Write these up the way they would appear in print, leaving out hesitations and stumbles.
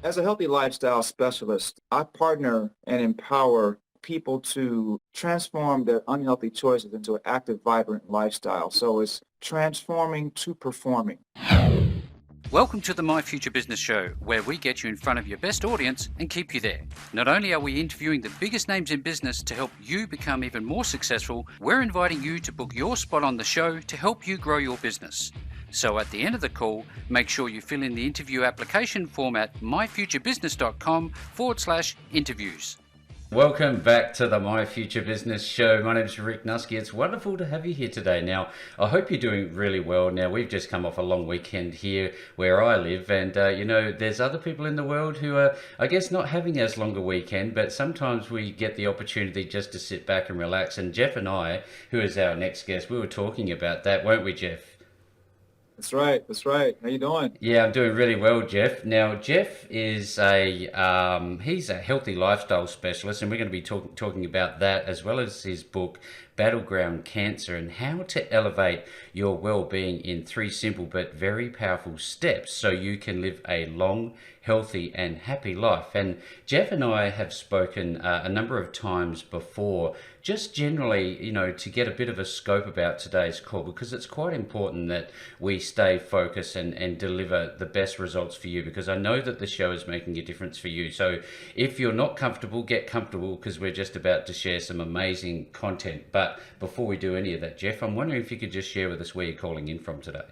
As a healthy lifestyle specialist, I partner and empower people to transform their unhealthy choices into an active, vibrant lifestyle. So it's transforming to performing. Welcome to the My Future Business Show, where we get you in front of your best audience and keep you there. Not only are we interviewing the biggest names in business to help you become even more successful, we're inviting you to book your spot on the show to help you grow your business. So at the end of the call, make sure you fill in the interview application form at myfuturebusiness.com/interviews. Welcome back to the My Future Business Show. My name is Rick Nusky. It's wonderful to have you here today. Now, I hope you're doing really well. Now, we've just come off a long weekend here where I live, and there's other people in the world who are, I guess, not having as long a weekend, but sometimes we get the opportunity just to sit back and relax. And Jeff and I, who is our next guest, we were talking about that, weren't we, Jeff? That's right. That's right. How you doing? Yeah, I'm doing really well, Jeff. Now, Jeff is he's a healthy lifestyle specialist, and we're going to be talking about that as well as his book, Battleground Cancer, and how to elevate your well-being in 3 simple but very powerful steps so you can live a long, healthy and happy life. And Jeff and I have spoken a number of times before, just generally, to get a bit of a scope about today's call, because it's quite important that we stay focused and deliver the best results for you, because I know that the show is making a difference for you. So if you're not comfortable, get comfortable, because we're just about to share some amazing content. But before we do any of that, Jeff, I'm wondering if you could just share with us where you're calling in from today.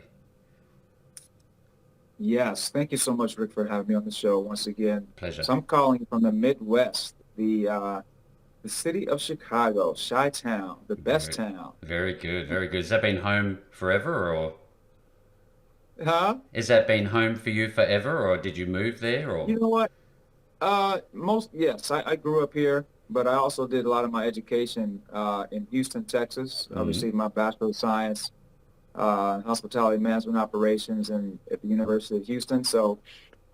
Yes. Thank you so much, Rick, for having me on the show once again. Pleasure. So I'm calling from the Midwest, the city of Chicago, Chi-Town, the best town. Very good, very good. Has that been home forever, or Huh? has that been home for you forever, or did you move there, or? You know what? Yes, I grew up here, but I also did a lot of my education in Houston, Texas. I Mhm. received my Bachelor of Science in Hospitality Management Operations at the University of Houston. So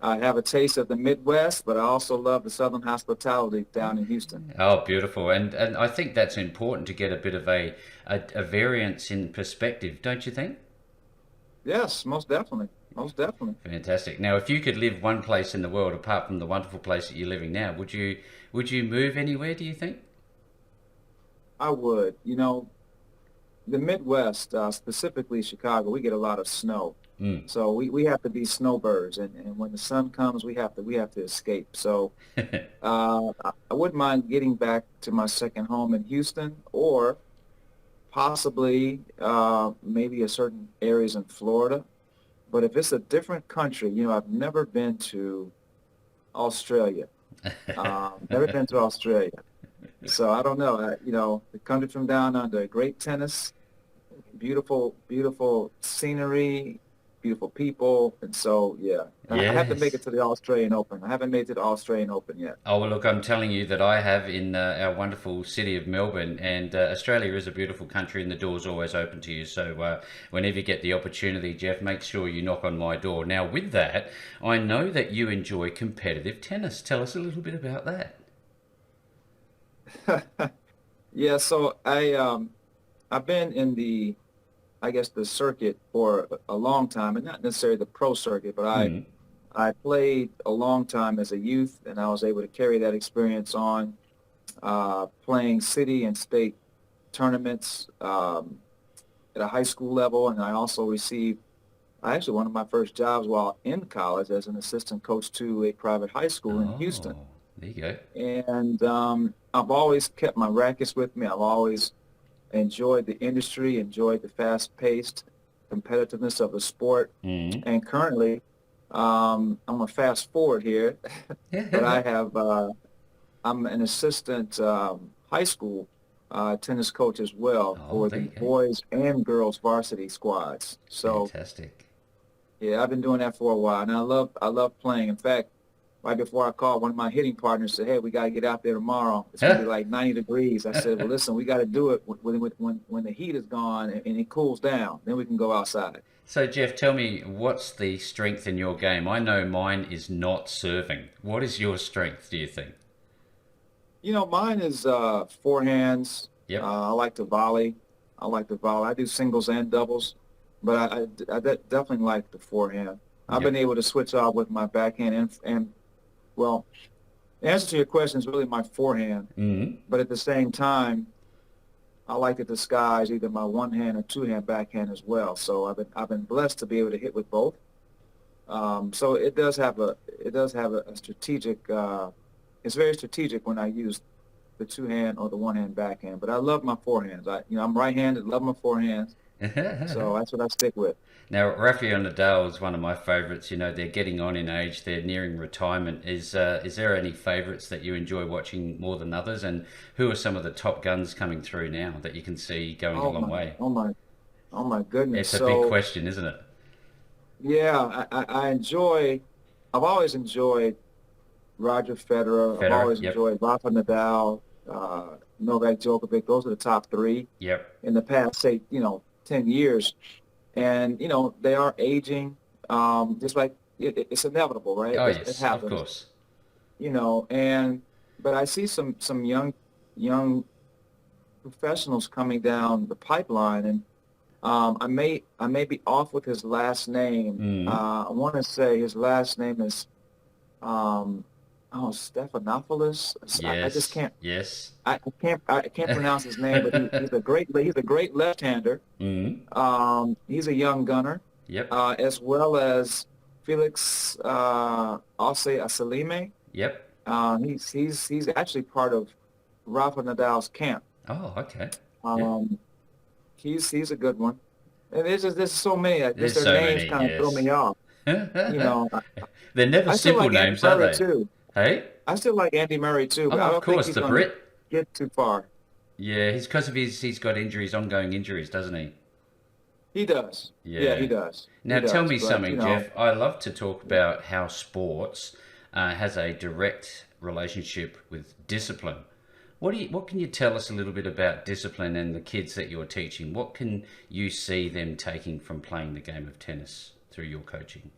I have a taste of the Midwest, but I also love the Southern hospitality down in Houston. Oh, beautiful. And I think that's important to get a bit of a variance in perspective, don't you think? Yes, most definitely. Most definitely. Fantastic. Now, if you could live one place in the world apart from the wonderful place that you're living now, would you move anywhere, do you think? I would. The Midwest, specifically Chicago, we get a lot of snow. Mm. So we have to be snowbirds, and when the sun comes, we have to escape. So I wouldn't mind getting back to my second home in Houston, or possibly maybe a certain areas in Florida. But if it's a different country, I've never been to Australia. Never been to Australia. So I don't know. The country from down under, great tennis, beautiful, beautiful scenery, beautiful people. And so, yeah, I have to make Yes. it to the Australian Open. I haven't made it to the Australian Open yet. Oh, well, look, I'm telling you that I have in our wonderful city of Melbourne, and Australia is a beautiful country, and the door's always open to you. So whenever you get the opportunity, Jeff, make sure you knock on my door. Now, with that, I know that you enjoy competitive tennis. Tell us a little bit about that. Yeah, so I've been in I guess the circuit for a long time, and not necessarily the pro circuit, but Mm. I played a long time as a youth, and I was able to carry that experience on, playing city and state tournaments at a high school level, and I also received actually one of my first jobs while in college as an assistant coach to a private high school in Houston. Oh, there you go. And I've always kept my rackets with me. I've always enjoyed the industry, enjoyed the fast-paced competitiveness of the sport. Mm. And currently, I'm gonna fast forward here, but I'm an assistant high school tennis coach as well Oh, for there the you go. boys and girls varsity squads. So Fantastic. yeah, I've been doing that for a while, and I love playing. In fact, right before I called, one of my hitting partners said, "Hey, we got to get out there tomorrow. It's going to be like 90 degrees." I said, "Well, listen, we got to do it when the heat is gone and it cools down. Then we can go outside." So, Jeff, tell me, what's the strength in your game? I know mine is not serving. What is your strength, do you think? Mine is forehands. Yep. I like to volley. I like to volley. I do singles and doubles, but definitely like the forehand. I've been Yep. able to switch off with my backhand and Well, the answer to your question is really my forehand, Mm. but at the same time, I like to disguise either my one hand or two hand backhand as well. So I've been blessed to be able to hit with both. So it does have a strategic. It's very strategic when I use the two hand or the one hand backhand. But I love my forehands. I'm right handed. Love my forehands. So that's what I stick with. Now, Rafael Nadal is one of my favourites. You know, they're getting on in age; they're nearing retirement. Is there any favourites that you enjoy watching more than others? And who are some of the top guns coming through now that you can see going a Oh long my, way? oh my, oh my goodness. It's a big So question, isn't it? yeah, I enjoy. I've always enjoyed Roger Federer. I've Federer, always yep, enjoyed Rafa Nadal, Novak Djokovic. Those are the top three yep. in the past, say, 10 years. And, they are aging. Just like it's inevitable, right? Oh It yes, of happens, course. and but I see some young professionals coming down the pipeline, and I may be off with his last name. Mm. I want to say his last name is um, oh, Stephanopoulos. I just Yes, can't. yes. I can't pronounce his name, but he's a great left-hander. Mm. He's a young gunner, Yep, as well as Felix Auger-Aliassime. yep. He's actually part of Rafa Nadal's camp. Oh, okay. Yeah. Um, he's a good one. And there's so many. Just There's their so names many, kind of throw yes. me off. You They're know, I, never I still simple like Andy names, are Murray they? too. Hey? I still like Andy Murray too, but Oh, I of don't think course, he's the going to Brit. get too far. Yeah, he's because of he's got injuries, ongoing injuries, doesn't he? He does. Yeah, he Yeah. does. Now He tell does. me But something, Jeff. I love to talk about how sports has a direct relationship with discipline. What can you tell us a little bit about discipline and the kids that you're teaching? What can you see them taking from playing the game of tennis through your coaching?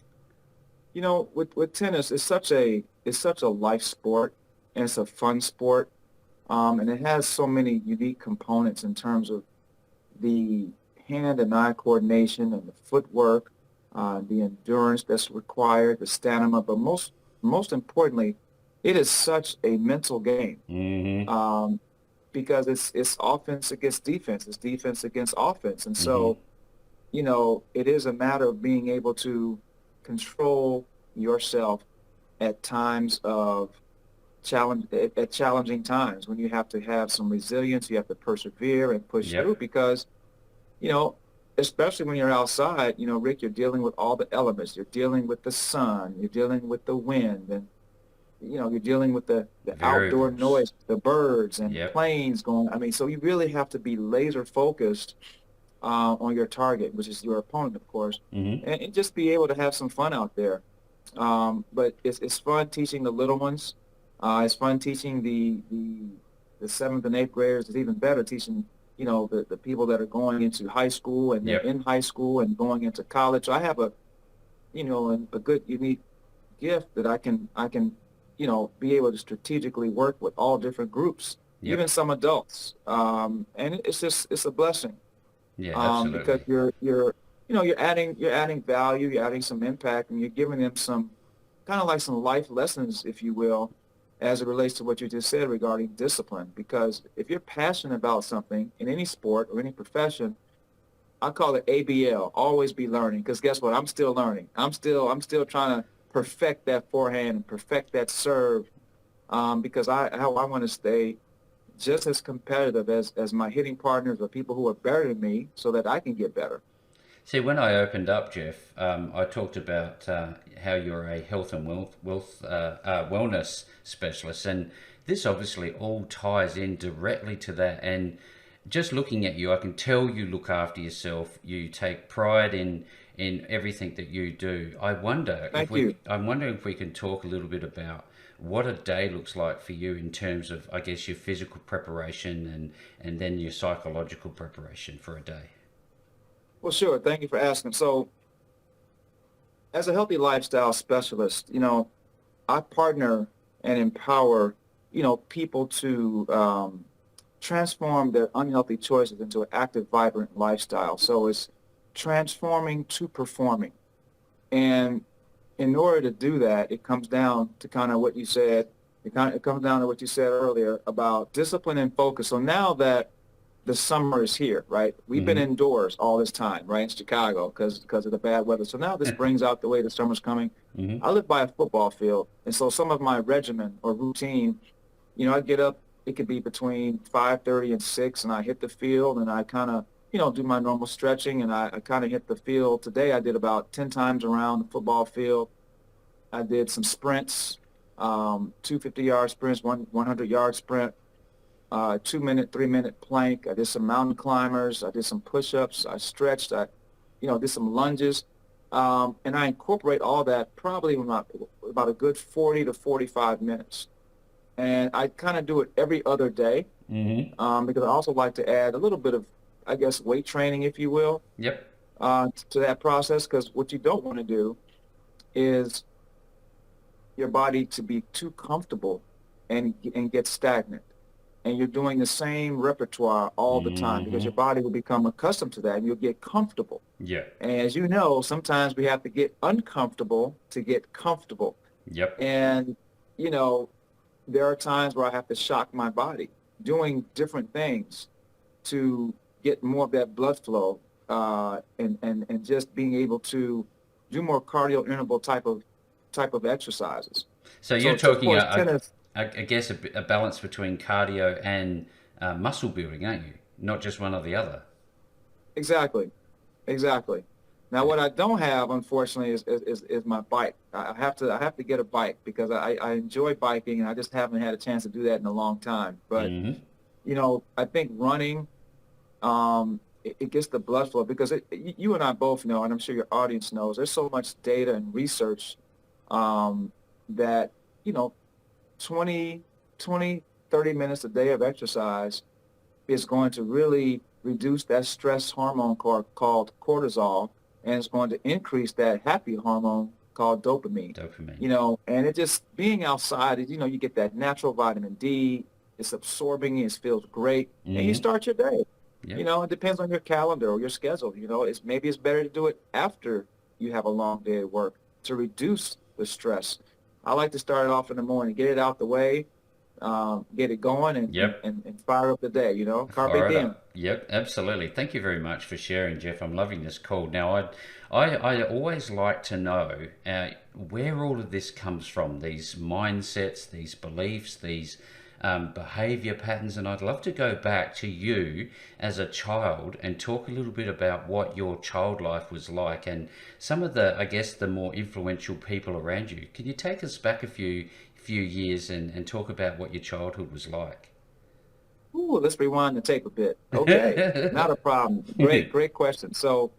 with tennis, it's such a life sport, and it's a fun sport, and it has so many unique components in terms of the hand and eye coordination and the footwork, the endurance that's required, the stamina, but most importantly, it is such a mental game, Mm-hmm. um, because it's offense against defense, it's defense against offense, and Mm-hmm. so it is a matter of being able to control yourself at times of at challenging times when you have to have some resilience, you have to persevere and push through Yep. because you know, especially when you're outside, Rick, you're dealing with all the elements. You're dealing with the sun, you're dealing with the wind, and you're dealing with the outdoor Variables. noise, the birds and Yep. planes going. I mean, so you really have to be laser focused on your target, which is your opponent, of course, Mm-hmm. and just be able to have some fun out there. But it's fun teaching the little ones. It's fun teaching the seventh and eighth graders. It's even better teaching the people that are going into high school and they're Yep. in high school and going into college. So I have a good unique gift that I can be able to strategically work with all different groups, even Yep. some adults. And it's a blessing Yeah, because absolutely. you're adding value, you're adding some impact, and you're giving them some kind of like some life lessons, if you will, as it relates to what you just said regarding discipline. Because if you're passionate about something in any sport or any profession, I call it ABL, always be learning. Because guess what? I'm still learning. I'm still trying to perfect that forehand and perfect that serve. Because I want to stay just as competitive as my hitting partners or people who are better than me so that I can get better. See, when I opened up, Jeff, I talked about how you're a health and wellness specialist, and this obviously all ties in directly to that. And just looking at you, I can tell you look after yourself. You take pride in everything that you do. Thank you. I'm wondering if we can talk a little bit about what a day looks like for you in terms of, I guess, your physical preparation and then your psychological preparation for a day. Well, sure. Thank you for asking. So, as a healthy lifestyle specialist, I partner and empower, people to transform their unhealthy choices into an active, vibrant lifestyle. So it's transforming to performing. And in order to do that, it comes down to kind of what you said. It comes down to what you said earlier about discipline and focus. So now that the summer is here, right? We've been Hmm. indoors all this time, right, in Chicago because of the bad weather. So now this brings out the way the summer's coming. Hmm. I live by a football field, and so some of my regimen or routine, I get up. It could be between 5:30 and 6, and I hit the field, and I kind of, do my normal stretching, and I kind of hit the field. Today I did about 10 times around the football field. I did some sprints, two 50-yard sprints, one 100-yard sprint, 2 minute, 3 minute plank. I did some mountain climbers. I did some push-ups. I stretched. Did some lunges. And I incorporate all that probably about a good 40 to 45 minutes. And I kind of do it every other day, Hmm. because I also like to add a little bit of, I guess, weight training, if you will, Yep. to that process. Because what you don't want to do is your body to be too comfortable and get stagnant. And you're doing the same repertoire all the time because Hmm. your body will become accustomed to that and you'll get comfortable. Yep. And as you know, sometimes we have to get uncomfortable to get comfortable. Yep. And, you know, there are times where I have to shock my body doing different things to get more of that blood flow, and just being able to do more cardio interval type of exercises. So you're So, of talking, course, tennis. I guess, a balance between cardio and muscle building, aren't you? Not just one or the other. Exactly. Exactly. Now, what I don't have, unfortunately, is my bike. I have to get a bike because I enjoy biking, and I just haven't had a chance to do that in a long time. But Hmm. I think running, it gets the blood flow because you and I both know, and I'm sure your audience knows, there's so much data and research, that you know 20, 20, 30 minutes a day of exercise is going to really reduce that stress hormone called cortisol, and it's going to increase that happy hormone called dopamine. Dopamine. And it just being outside, you get that natural vitamin D. It's absorbing, it feels great, and you Hmm. start your day. Yep. It depends on your calendar or your schedule. It's better to do it after you have a long day at work to reduce the stress. I like to start it off in the morning, get it out the way, get it going, and, and, Yep. and and fire up the day, carpe Fire it diem. up. Yep, absolutely. Thank you very much for sharing, Jeff. I'm loving this call. Now, I always like to know where all of this comes from, these mindsets, these beliefs, these behavior patterns. And I'd love to go back to you as a child and talk a little bit about what your child life was like and some of the, I guess, the more influential people around you. Can you take us back a few years and talk about what your childhood was like? Ooh, let's rewind the tape a bit. Okay, not a problem. Great question. So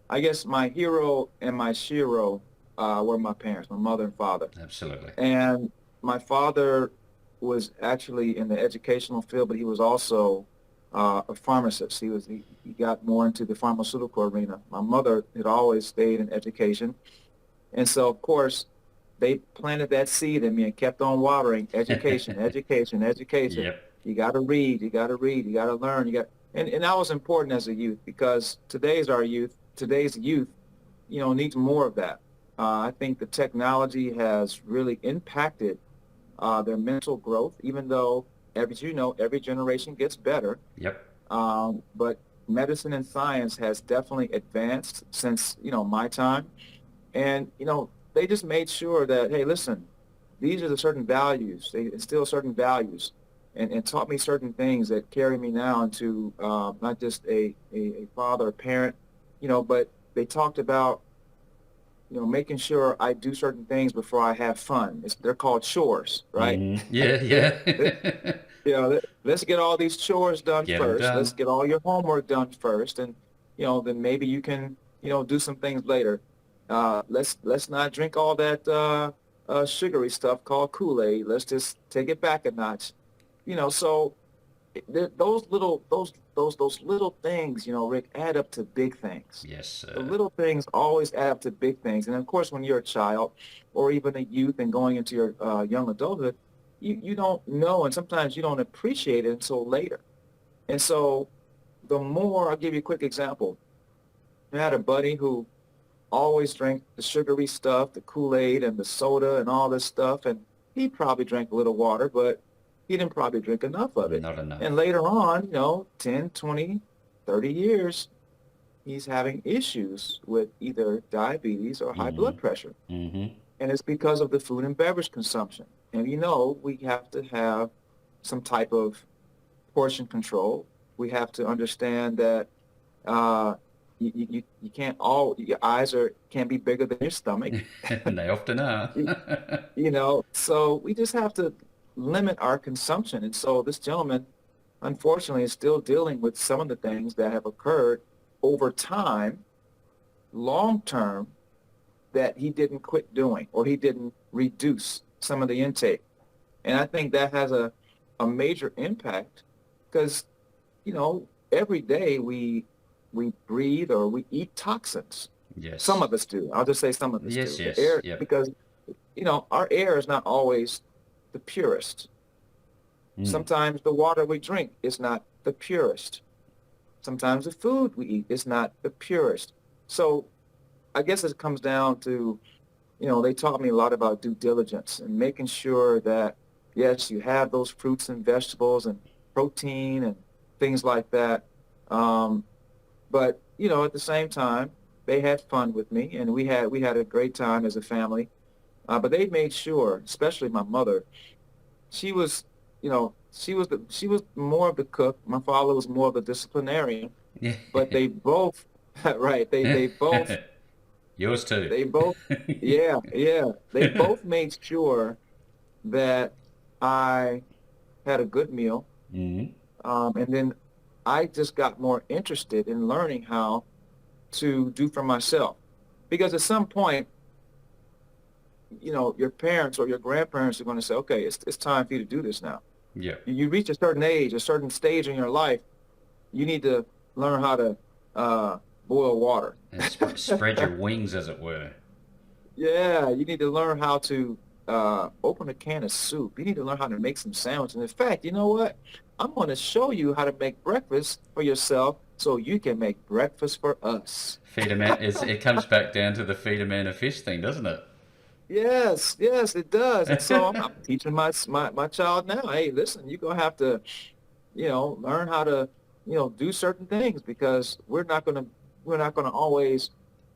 I guess my hero and my shiro, were my parents, my mother and father. Absolutely. And my father was actually in the educational field, but he was also, a pharmacist. He got more into the pharmaceutical arena. My mother had always stayed in education. And so, of course, they planted that seed in me and kept on watering education, education, education. Yep. You got to read, you got to read, you got to learn. And that was important as a youth because today's youth, needs more of that. I think the technology has really impacted, their mental growth, even though, as you know, every generation gets better. Yep. But medicine and science has definitely advanced since, my time. And, they just made sure that, hey, listen, these are the certain values. They instill certain values and taught me certain things that carry me now into, not just a father, a parent, but they talked about, making sure I do certain things before I have fun. They're called chores, right? Hmm. Yeah, yeah. Let's get all these chores done Get them first. Let's done. get all your homework done first, and then maybe you can, do some things later. Let's not drink all that, sugary stuff called Kool-Aid. Let's just take it back a notch. So those little things, Rick, add up to big things. Yes. The little things always add up to big things. And of course, when you're a child or even a youth and going into your, young adulthood, you don't know, and sometimes you don't appreciate it until later. And so I'll give you a quick example. I had a buddy who always drank the sugary stuff, the Kool-Aid and the soda and all this stuff. And he probably drank a little water, but he didn't probably drink enough of it. Not And enough. later on, 10, 20, 30 years, he's having issues with either diabetes or high Mm-hmm. blood pressure. Mm-hmm. And it's because of the food and beverage consumption. And we have to have some type of portion control. We have to understand that uh, you can't your eyes can't be bigger than your stomach. And they often are. You, so we just have to limit our consumption. And so this gentleman, unfortunately, is still dealing with some of the things that have occurred over time, long term, that he didn't quit doing or he didn't reduce some of the intake. And I think that has a major impact because, every day we breathe or we eat toxins. Some Yes. of us do. I'll just say some of us Yes, do. The yes. air, Yep. because, our air is not always the purest. Mm. Sometimes the water we drink is not the purest. Sometimes the food we eat is not the purest. So I guess it comes down to, they taught me a lot about due diligence and making sure that, yes, you have those fruits and vegetables and protein and things like that. Um, but, at the same time, they had fun with me and we had a great time as a family. But they made sure, especially my mother, she was, she was more of the cook. My father was more of the disciplinarian, Yeah. but they both, right, Yours too. they both, yeah, yeah, they both made sure that I had a good meal. Mm. And then I just got more interested in learning how to do for myself. Because at some point, your parents or your grandparents are going to say, okay, it's time for you to do this now. Yeah. You reach a certain age, a certain stage in your life, you need to learn how to uh, boil water. And spread your wings, as it were. Yeah, you need to learn how to open a can of soup. You need to learn how to make some sandwiches. And in fact, you know what? I'm going to show you how to make breakfast for yourself so you can make breakfast for us. Feed a man. It comes back down to the feed a man a fish thing, doesn't it? Yes, yes, it does. And so I'm teaching my child now, hey, listen, you're gonna have to, learn how to, do certain things because we're not gonna always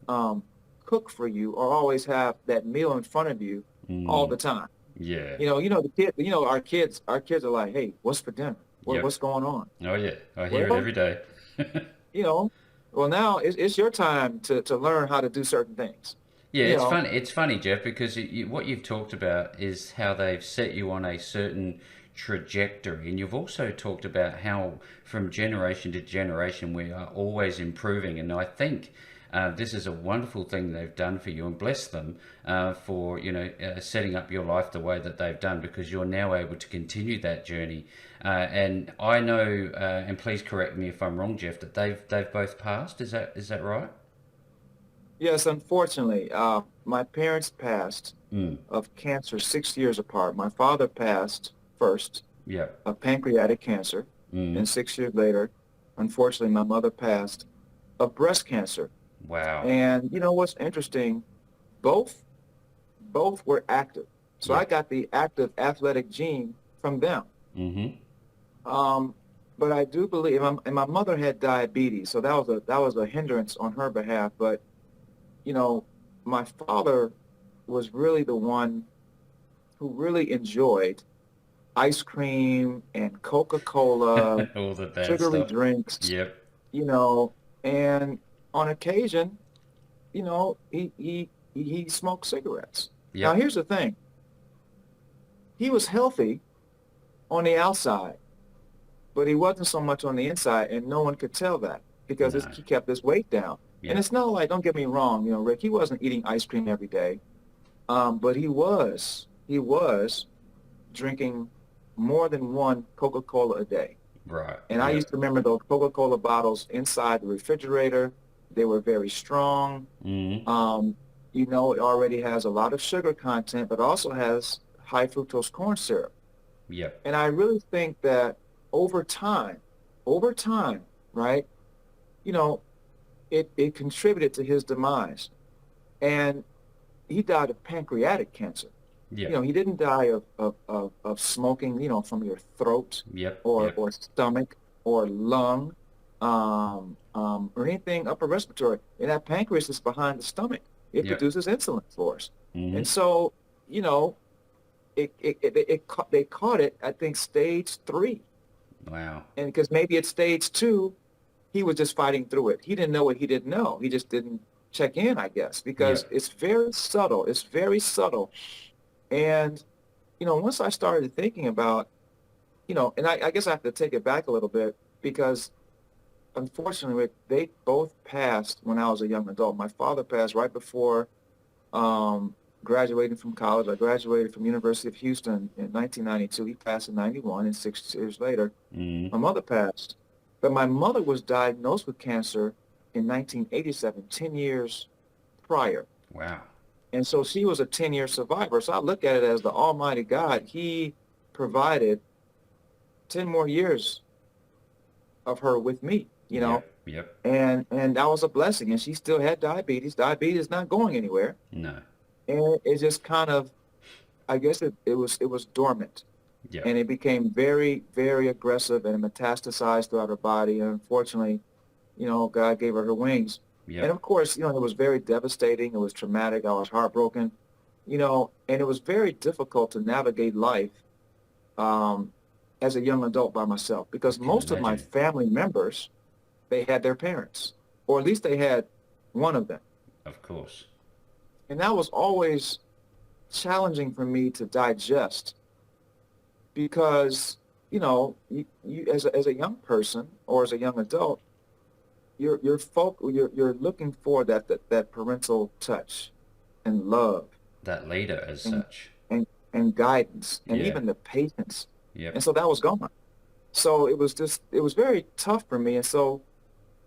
um, cook for you or always have that meal in front of you all Mm. the time. Yeah. Our kids are like, hey, what's for dinner? Yep. What's going on? Oh yeah. I hear it Well, every day. you know, well now it's your time to learn how to do certain things. Yeah, You it's know, fun. It's funny, Jeff, because what you've talked about is how they've set you on a certain trajectory, and you've also talked about how from generation to generation we are always improving. And I think this is a wonderful thing they've done for you, and bless them for setting up your life the way that they've done, because you're now able to continue that journey. And I know, and please correct me if I'm wrong, Jeff, that they've both passed. Is that right? yes, unfortunately, my parents passed Mm. of cancer 6 years apart. My father passed first Yeah. of pancreatic cancer, Mm. and 6 years later, unfortunately, my mother passed of breast cancer. Wow. And what's interesting, both both were active. So I Yep. got the active athletic gene from them. Mm-hmm. Um, but I do believe, and my mother had diabetes, so that was a hindrance on her behalf. But you know, my father was really the one who really enjoyed ice cream and Coca-Cola, All the bad sugary stuff. drinks, Yep. you know, and on occasion, he smoked cigarettes. Now, Yep. here's the thing. He was healthy on the outside, but he wasn't so much on the inside, and no one could tell that because No. he kept his weight down. And Yep. it's not like, don't get me wrong, Rick, he wasn't eating ice cream every day, but he was drinking more than one Coca-Cola a day. Right. And I used Yep. to remember those Coca-Cola bottles inside the refrigerator. They were very strong. Mm. Um, it already has a lot of sugar content, but also has high fructose corn syrup. Yep. And I really think that over time, over time, right, you know, it contributed to his demise. And he died of pancreatic cancer. Yep. He didn't die of smoking, from your throat Yep. or Yep. or stomach or lung, or anything upper respiratory. And that pancreas is behind the stomach. It Yep. produces insulin for us. Mm-hmm. And so, you know, they caught it, I think, stage 3. Wow. And because maybe at stage 2, he was just fighting through it. He didn't know what he didn't know. He just didn't check in, I guess, because Yep. it's very subtle. It's very subtle. And, once I started thinking about, and I guess I have to take it back a little bit because unfortunately, they both passed when I was a young adult. My father passed right before um, graduating from college. I graduated from University of Houston in 1992. He passed in 91, and 6 years later, Mm-hmm. my mother passed. But my mother was diagnosed with cancer in 1987, 10 years prior. Wow. And so she was a 10-year survivor. So I look at it as the Almighty God. He provided 10 more years of her with me, Yep. Yep. and that was a blessing. And she still had diabetes. Diabetes is not going anywhere. No. And it just kind of, I guess it was dormant. Yep. And it became very, very aggressive and metastasized throughout her body. And unfortunately, God gave her wings. And Yep. of course, it was very devastating. It was traumatic. I was heartbroken, and it was very difficult to navigate life um, as a young adult by myself I because can most of my imagine. family members, they had their parents, or at least they had one of them. Of course. And that was always challenging for me to digest because, you as a young person or as a young adult, you're looking for that parental touch and love That leader as and such. and guidance and Yeah. even the patience. And Yep. so that was gone. So it was very tough for me. And so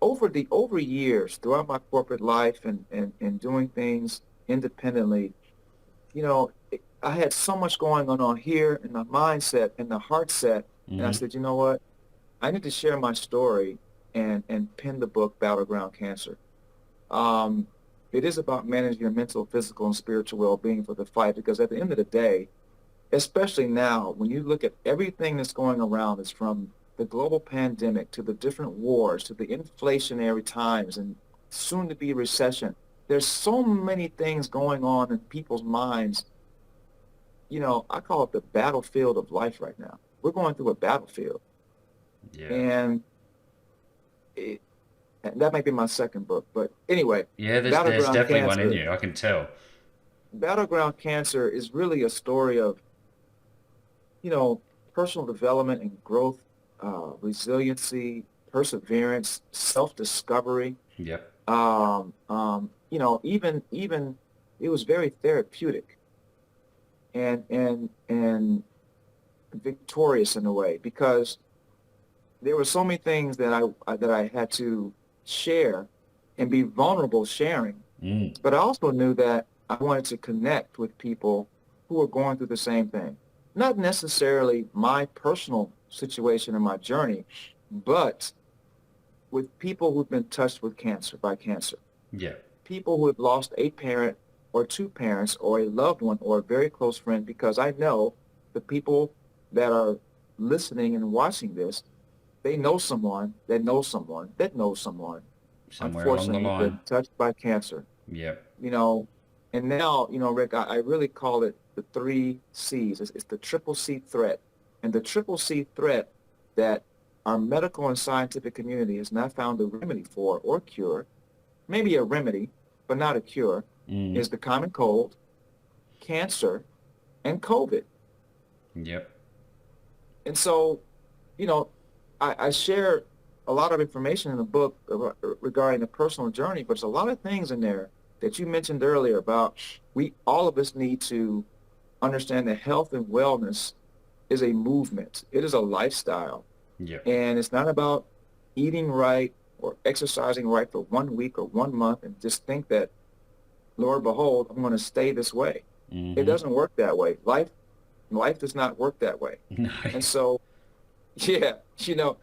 over years, throughout my corporate life and doing things independently, I had so much going on here in the mindset and the heart set. And I Mm-hmm. said, you know what? I need to share my story and pen the book Battleground Cancer. Um, it is about managing your mental, physical, and spiritual well-being for the fight because at the end of the day, especially now, when you look at everything that's going around us from the global pandemic to the different wars to the inflationary times and soon to be recession, there's so many things going on in people's minds. I call it the battlefield of life right now. We're going through a battlefield. Yeah. And, it, and that might be my second book. But anyway, Yeah, there's Battleground definitely one in Cancer. you. I can tell. Battleground Cancer is really a story of you know, personal development and growth, resiliency, perseverance, self-discovery. Yep. Even it was very therapeutic and victorious in a way because there were so many things that I had to share and be vulnerable sharing. Mm. But I also knew that I wanted to connect with people who were going through the same thing. Not necessarily my personal situation and my journey, but with people who've been touched with cancer by cancer. Yep. People who have lost a parent or two parents or a loved one or a very close friend, because I know the people that are listening and watching this, they know someone that knows someone that knows someone, Somewhere along the unfortunately, who've line. been touched by cancer. Yep. you know, and now, Rick, I really call it the 3 C's. It's the triple C threat. And the triple C threat that our medical and scientific community has not found a remedy for or cure, maybe a remedy, but not a cure, Mm. is the common cold, cancer, and COVID. Yep. And so, you know, I share a lot of information in the book regarding the personal journey, but there's a lot of things in there that you mentioned earlier about all of us need to understand that health and wellness is a movement. It is a lifestyle. Yep. And it's not about eating right or exercising right for 1 week or 1 month and just think that, Lord behold, I'm going to stay this way. It Mm-hmm. doesn't work that way. Life does not work that way. No. And so, yeah, you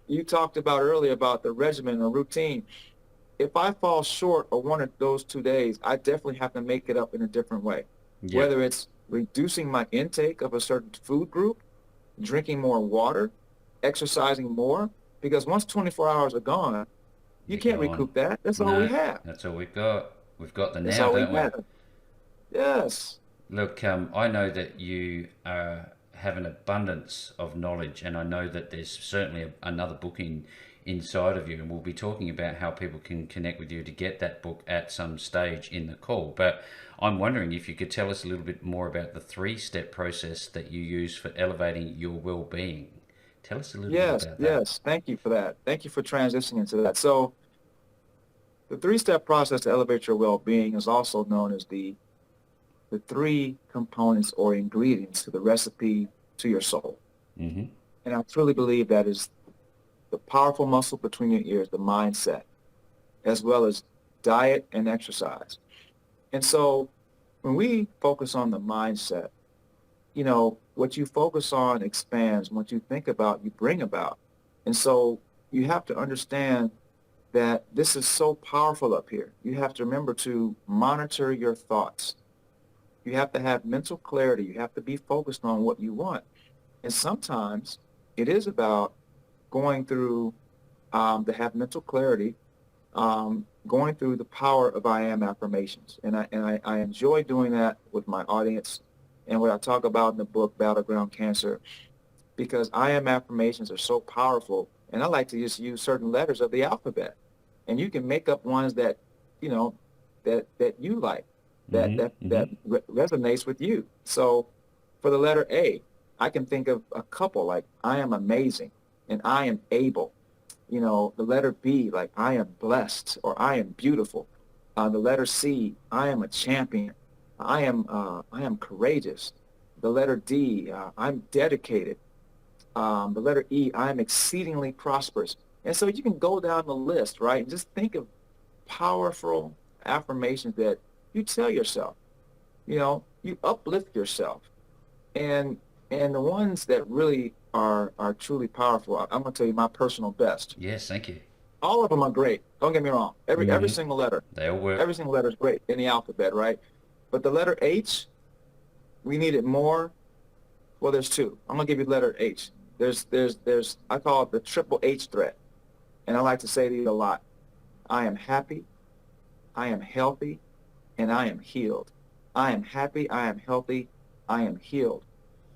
you talked about earlier about the regimen or routine. if I fall short of one of those 2 days, I definitely have to make it up in a different way. Yep. Whether it's reducing my intake of a certain food group, drinking more water, exercising more, because once 24 hours are gone, you You're can't going. recoup that. That's all we No, have. that's all we've got. We've got the That's now, all we don't we? have. Yes. Look, I know that you have an abundance of knowledge, and I know that there's certainly another book inside of you, and we'll be talking about how people can connect with you to get that book at some stage in the call. But I'm wondering if you could tell us a little bit more about the three-step process that you use for elevating your well-being. Tell us a little bit Yes. about that. Yes. Thank you for that. Thank you for transitioning into that. So the three-step process to elevate your well-being is also known as the three components or ingredients to the recipe to your soul. Mm-hmm. And I truly believe that is the powerful muscle between your ears, the mindset, as well as diet and exercise. And so when we focus on the mindset, what you focus on expands. What you think about, you bring about. And so you have to understand that this is so powerful up here. You have to remember to monitor your thoughts. You have to have mental clarity. You have to be focused on what you want. And sometimes it is about going through to have mental clarity, going through the power of I am affirmations. And I enjoy doing that with my audience and what I talk about in the book, Battleground Cancer, because I am affirmations are so powerful. And I like to just use certain letters of the alphabet. And you can make up ones that, you know, that you like, Mm-hmm. Mm-hmm. that resonates with you. So for the letter A, I can think of a couple like I am amazing and I am able. The letter B, like I am blessed or I am beautiful. The letter C, I am a champion. I am courageous. The letter D, I'm dedicated. The letter E, I am exceedingly prosperous. And so you can go down the list, right? And just think of powerful affirmations that you tell yourself. You uplift yourself. And and the ones that really are truly powerful, I'm gonna tell you my personal best. Yes, thank you. All of them are great. Don't get me wrong. Every Mm-hmm. single letter, They all work. every single letter is great in the alphabet, right? But the letter H, we need it more. Well, there's two. I'm gonna give you the letter H. There's I call it the triple H threat. And I like to say to you a lot. I am happy, I am healthy, and I am healed. I am happy, I am healthy, I am healed.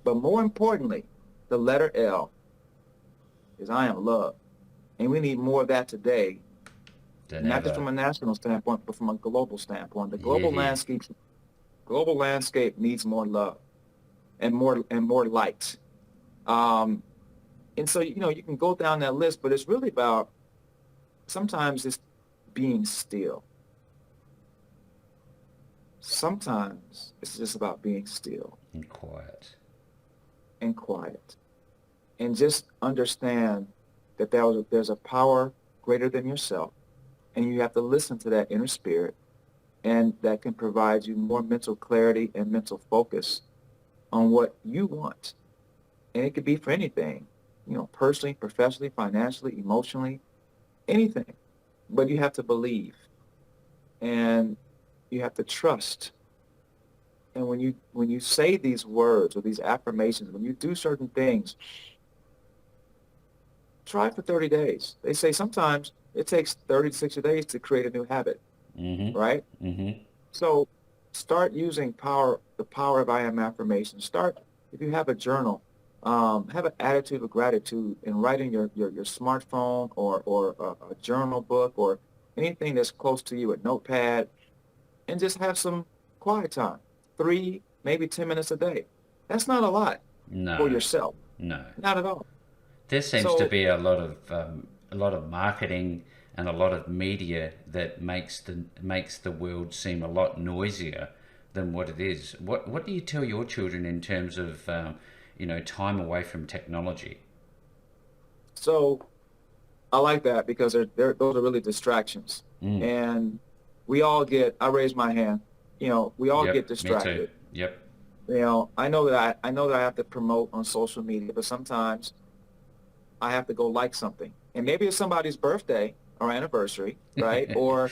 But more importantly, the letter L is I am loved. And we need more of that today, Than not just ever. from a national standpoint, but from a global standpoint. The Hear, hear. global landscape needs more love and more light. Um, and so, you can go down that list, but it's really about sometimes it's being still. Sometimes it's just about being still And quiet. and quiet and just understand that there's a power greater than yourself. And you have to listen to that inner spirit, and that can provide you more mental clarity and mental focus on what you want. And it could be for anything, personally, professionally, financially, emotionally, anything. But you have to believe and you have to trust. And when you say these words or these affirmations, when you do certain things, try for 30 days. They say sometimes it takes 30 to 60 days to create a new habit, right? Mm-hmm. Mm-hmm. So start using the power of I am affirmation. Start, if you have a journal, have an attitude of gratitude and write in your smartphone or a journal book or anything that's close to you, a notepad, and just have some quiet time, 3, maybe 10 minutes a day. That's not a lot for No, yourself, no. not at all. There seems to So, be a lot of marketing and a lot of media that makes the world seem a lot noisier than what it is. What do you tell your children in terms of time away from technology? so I like that because those are really distractions. Mm. And I raise my hand, we all get Yep, me too. distracted. Yep. I know that I have to promote on social media, but sometimes I have to go like something. And maybe it's somebody's birthday. our anniversary, right? Or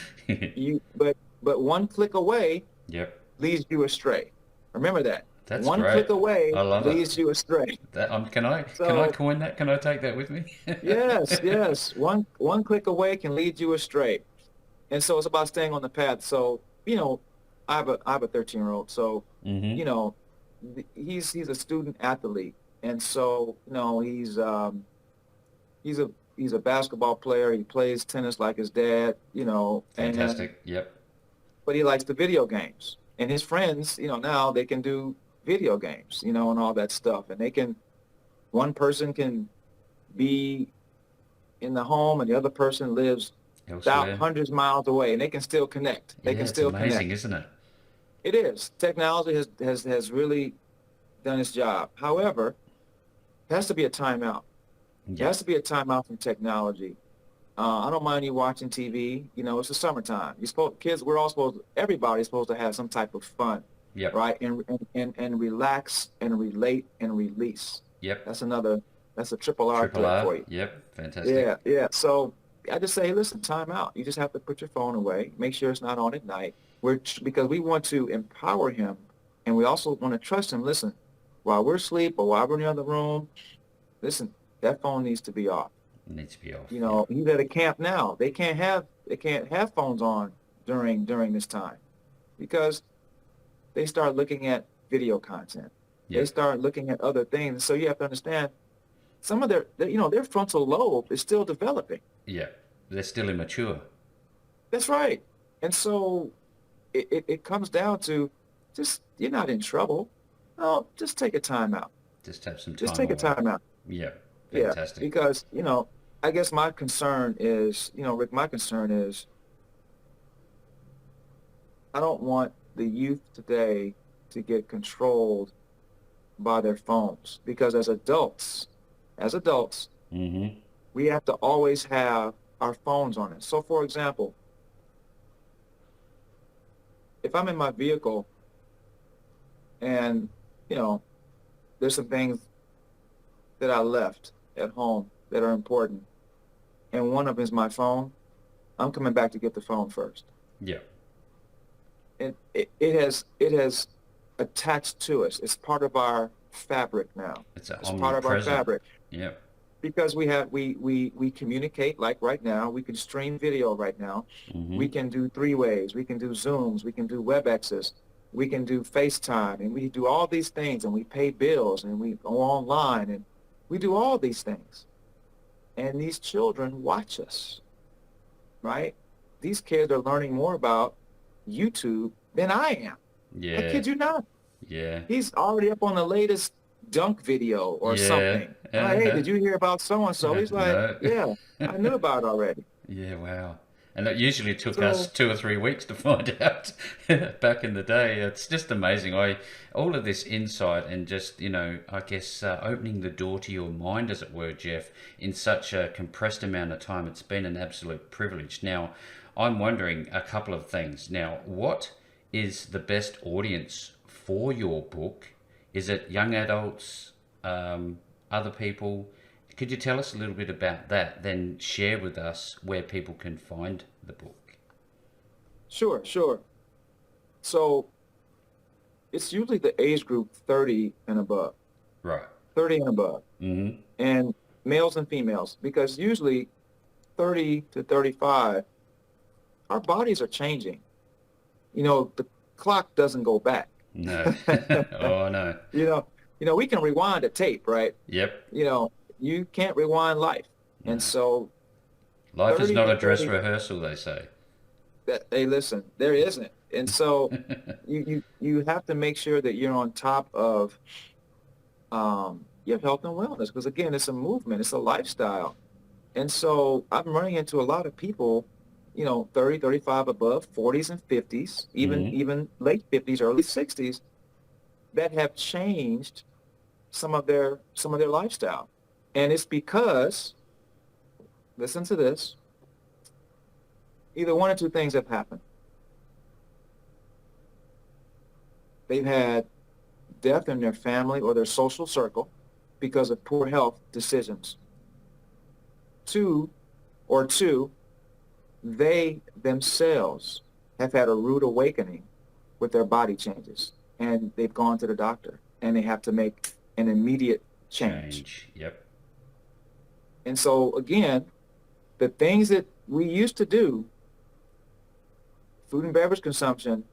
but one click away Yep. leads you astray. Remember that. That's One great. click away I love it. leads you astray. Can I So coin that? Can I take that with me? yes, yes, one click away can lead you astray. And so it's about staying on the path. So, I have a 13-year-old. So, Mm-hmm. you know, he's a student athlete. And so, he's a he's a basketball player. He plays tennis like his dad, and Fantastic. Yep. but he likes the video games. And his friends, now they can do video games, and all that stuff. And one person can be in the home and the other person lives about Elsewhere. hundreds of miles away, and they can still connect. They can Yeah, it's still amazing, connect. isn't it? It is. Technology has really done its job. However, there has to be a timeout. There Yep. has to be a timeout from technology. I don't mind you watching TV. It's the summertime. Kids, everybody's supposed to have some type of fun, Yep. right? And relax and relate and release. Yep. That's another, that's a triple R Triple threat R. for you. Yep. Fantastic. Yeah, yeah. So I just say, hey, listen, time out. You just have to put your phone away. Make sure it's not on at night. Because we want to empower him, and we also want to trust him. Listen, while we're asleep or while we're in the other room, listen, that phone needs to be off. Needs to be off. Yep. He's at a camp now. They can't have phones on during this time because they start looking at video content. They Yep. start looking at other things. So you have to understand some of their frontal lobe is still developing. Yep. They're still immature. That's right. And so it comes down to just, you're not in trouble. No, just take a time out. Just have some Just time take a away. time out. Yep. Yeah. Fantastic. Because, I guess my concern is, Rick, my concern is I don't want the youth today to get controlled by their phones because as adults, Mm-hmm. we have to always have our phones on us. So for example, if I'm in my vehicle and, you know, there's some things that I left at home that are important, and one of them is my phone, I'm coming back to get the phone first. Yep. It has attached to us. It's part of our fabric now. It's It's part of our omnipresent. fabric Yep. because we communicate like right now. We can stream video right now. Mm-hmm. We can do three ways. We can do Zooms. We can do WebExes. We can do FaceTime, and we do all these things, and we pay bills, and we go online, and we do all these things. And these children watch us, right? These kids are learning more about YouTube than I am. I Yeah. kid you not. Yeah. He's already up on the latest dunk video or Yeah. something. I'm like, hey, Uh-huh. did you hear about so and so? He's like, No. yeah, I knew about it already. Yeah, wow. And it usually took us So 2 or 3 weeks to find out back in the day. It's just amazing. All of this insight and just, I guess opening the door to your mind, as it were, Jeff, in such a compressed amount of time. It's been an absolute privilege. Now, I'm wondering a couple of things. Now, what is the best audience for your book? Is it young adults, other people? Could you tell us a little bit about that? Then share with us where people can find the book. sure, sure. So it's usually the age group 30 and above, Right. 30 and above, Mm-hmm. and males and females, because usually 30 to 35, our bodies are changing. The clock doesn't go back. No. Oh, no. You know, we can rewind a tape, right? Yep. You can't rewind life. And No. so Life is 30 not to a dress 30, rehearsal, they say. hey, listen, there isn't. And so you have to make sure that you're on top of your health and wellness because again, it's a movement, it's a lifestyle. And so I'm running into a lot of people, 30, 35 above, 40s and 50s, even Mm-hmm. even late 50s, early 60s that have changed some of their lifestyle. And it's because, listen to this, either one or two things have happened. They've had death in their family or their social circle because of poor health decisions. Two, they themselves have had a rude awakening with their body changes, and they've gone to the doctor and they have to make an immediate change. Change. Yep. And so again, the things that we used to do, food and beverage consumption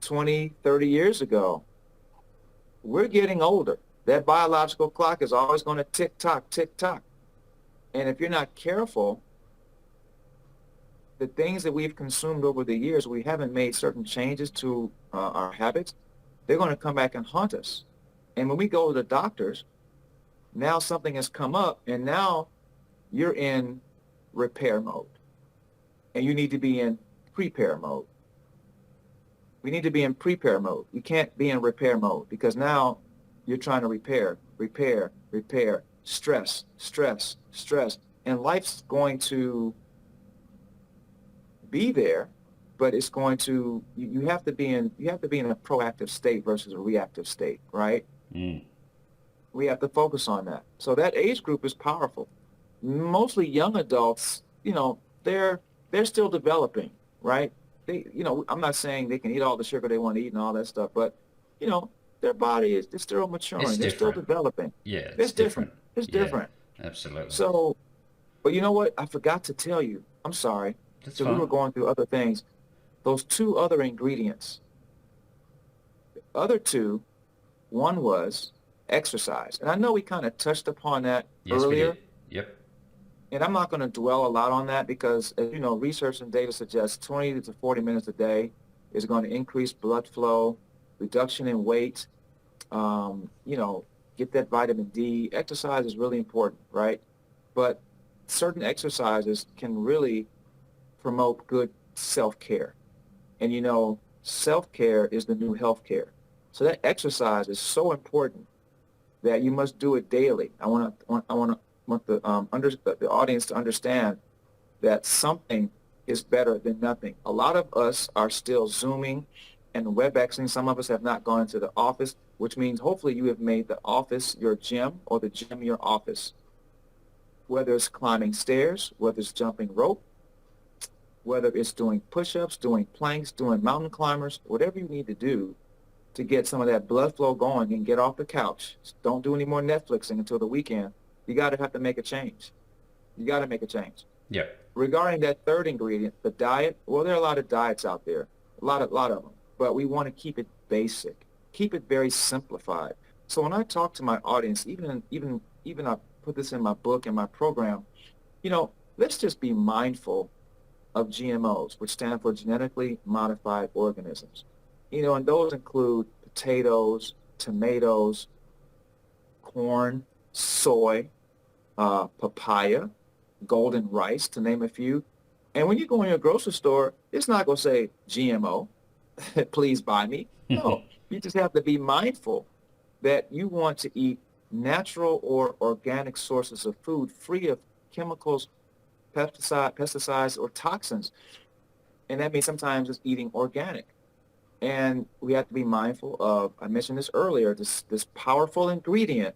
20, 30 years ago, we're getting older. That biological clock is always going to tick tock, tick tock. And if you're not careful, the things that we've consumed over the years, we haven't made certain changes to our habits, they're going to come back and haunt us. And when we go to the doctors, now something has come up and now you're in repair mode and you need to be in prepare mode. We need to be in prepare mode. We can't be in repair mode because now you're trying to repair, stress, stress, stress. And life's going to be there, but it's going to, you have to be in a proactive state versus a reactive state, right? Mm. We have to focus on that. So that age group is powerful. Mostly young adults, they're still developing, right? I'm not saying they can eat all the sugar they want to eat and all that stuff, but their body is still It's maturing. They're still different. developing. Yeah, it's It's different. different. It's Yeah, different. absolutely. So, but you know what? I forgot to tell you. I'm sorry. That's So we fine. were going through other things. Those two other ingredients. Other two, one was exercise. And I know we kind of touched upon that Yes, we did. earlier. Yep. And I'm not going to dwell a lot on that because, as you know, research and data suggests 20 to 40 minutes a day is going to increase blood flow, reduction in weight, um, you know, get that vitamin D. Exercise is really important, right? But certain exercises can really promote good self-care. And, self-care is the new healthcare. So that exercise is so important that you must do it daily. I want the audience to understand that something is better than nothing. A lot of us are still Zooming and WebExing. Some of us have not gone into the office, which means hopefully you have made the office your gym or the gym your office. Whether it's climbing stairs, whether it's jumping rope, whether it's doing push-ups, doing planks, doing mountain climbers, whatever you need to do to get some of that blood flow going and get off the couch. Don't do any more Netflixing until the weekend. You got to have to make a change. You got to make a change. Yep. Regarding that third ingredient, the diet, well, there are a lot of diets out there, a lot of them, but we want to keep it basic, keep it very simplified. So when I talk to my audience, even I put this in my book and my program, let's just be mindful of GMOs, which stand for genetically modified organisms. And those include potatoes, tomatoes, corn, soy, papaya, golden rice, to name a few. And when you go in your grocery store, it's not going to say GMO, please buy me. No, you just have to be mindful that you want to eat natural or organic sources of food free of chemicals, pesticides, or toxins. And that means sometimes it's eating organic. And we have to be mindful of, I mentioned this earlier, this powerful ingredient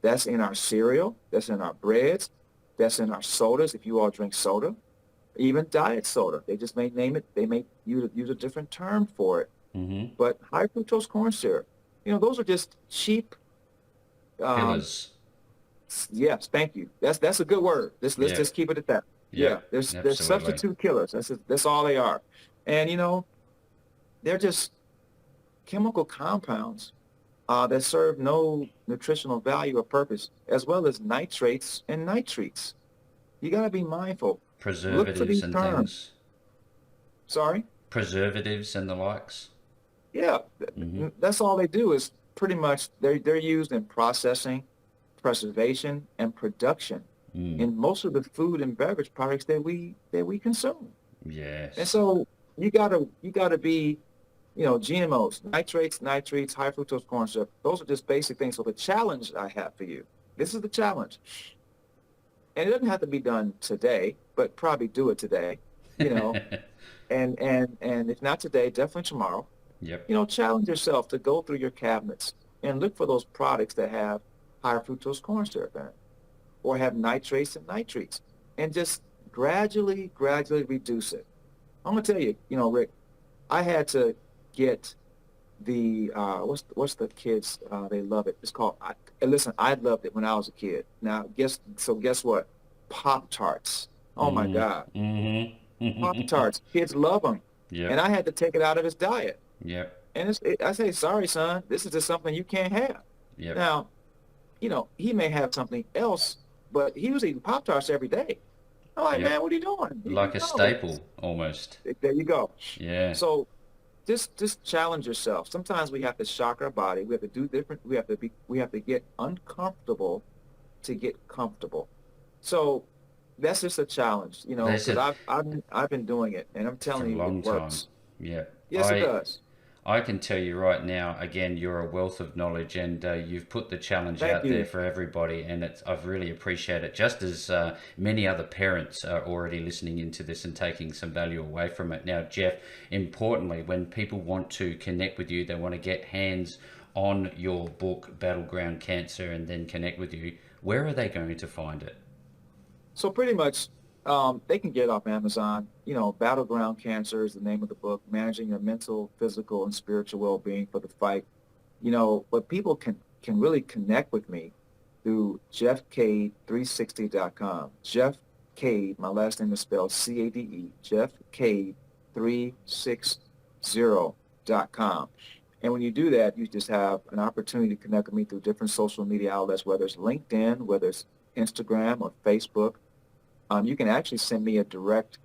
that's in our cereal, that's in our breads, that's in our sodas, if you all drink soda, even diet soda. They just may name it, they may use a different term for it. Mm-hmm. But high fructose corn syrup, those are just cheap, um, Fillers. yes, thank you. That's a good word. Let's Yeah. just keep it at that. Yeah, Yep. there's Absolutely. substitute killers. That's all they are. And, they're just chemical compounds that serve no nutritional value or purpose, as well as nitrates and nitrites. You got to be mindful. Look for Preservatives these and terms. things. Sorry? Preservatives and the likes. Yeah, Mm-hmm. that's all they do is pretty much they're used in processing, preservation, and production Mm. in most of the food and beverage products that we consume. And Yes. so you gotta be, GMOs, nitrates, nitrates, high fructose corn syrup. Those are just basic things. So the challenge I have for you, this is the challenge. And it doesn't have to be done today, but probably do it today, you know, and if not today, definitely tomorrow. Yep. Challenge yourself to go through your cabinets and look for those products that have higher fructose corn syrup in it or have nitrates and nitrates and just gradually reduce it. I'm gonna tell you, Rick, I had to get the what's the kids they love it. It's called and listen, I loved it when I was a kid. Now guess what? Pop Tarts. Oh my God. Pop Mm-hmm. Tarts. Kids love them. And Yep. I had to take it out of his diet. Yep. And I say, sorry, son, this is just something you can't have. Yep. Now, he may have something else, but he was eating Pop Tarts every day. I'm like, Yep. man, what are you doing? Like a No. staple almost. There you go. Yeah. So just challenge yourself. Sometimes we have to shock our body. We have to do different. We have to get uncomfortable to get comfortable. So that's just a challenge, There's because a I've been doing it, and I'm for a telling you, it long time. works. Yeah. Yes, it I does. I can tell you right now, again, you're a wealth of knowledge, and you've put the challenge Thank out there you. for everybody, and I've really appreciate it. Just as many other parents are already listening into this and taking some value away from it. Now, Jeff, importantly, when people want to connect with you, they want to get hands on your book, Battleground Cancer, and then connect with you. Where are they going to find it? So pretty much, they can get it off Amazon. Battleground Cancer is the name of the book, Managing Your Mental, Physical, and Spiritual Well-Being for the Fight. But people can really connect with me through jeffcade360.com. Jeff Cade, my last name is spelled Cade, jeffcade360.com. And when you do that, you just have an opportunity to connect with me through different social media outlets, whether it's LinkedIn, whether it's Instagram or Facebook. You can actually send me a direct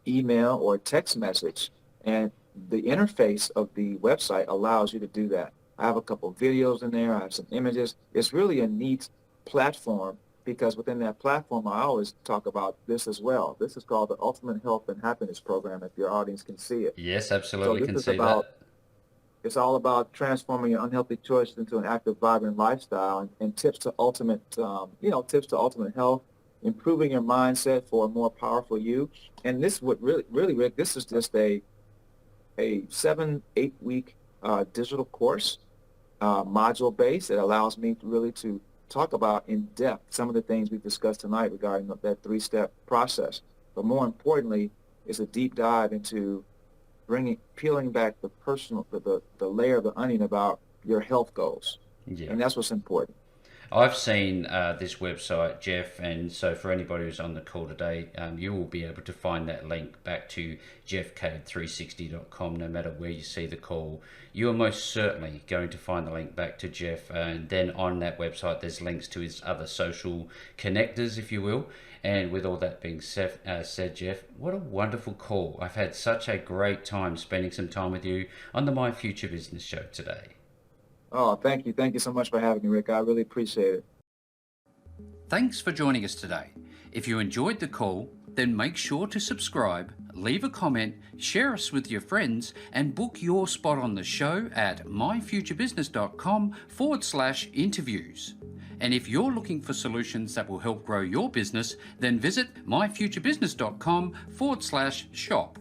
email or text message, and the interface of the website allows you to do that. I have a couple of videos in there. I have some images. It's really a neat platform because within that platform, I always talk about this as well. This is called the Ultimate Health and Happiness Program, if your audience can see it. Yes, So absolutely this can is see about that. it's all about transforming your unhealthy choices into an active, vibrant lifestyle, and tips to ultimate health, improving your mindset for a more powerful you. And this would really, Rick, this is just a 7, 8 week digital course, module based, that allows me to talk about in depth some of the things we've discussed tonight regarding that 3-step process. But more importantly, it's a deep dive into peeling back the layer of the onion about your health goals, Yeah. and that's what's important. I've seen this website, Jeff, and so for anybody who's on the call today, you will be able to find that link back to jeffcade360.com no matter where you see the call. You are most certainly going to find the link back to Jeff, and then on that website there's links to his other social connectors, if you will. And with all that being said, Jeff, what a wonderful call. I've had such a great time spending some time with you on the My Future Business show today. Oh, thank you so much for having me, Rick. I really appreciate it. Thanks for joining us today. If you enjoyed the call, then make sure to subscribe, leave a comment, share us with your friends, and book your spot on the show at myfuturebusiness.com/interviews. And if you're looking for solutions that will help grow your business, then visit myfuturebusiness.com/shop.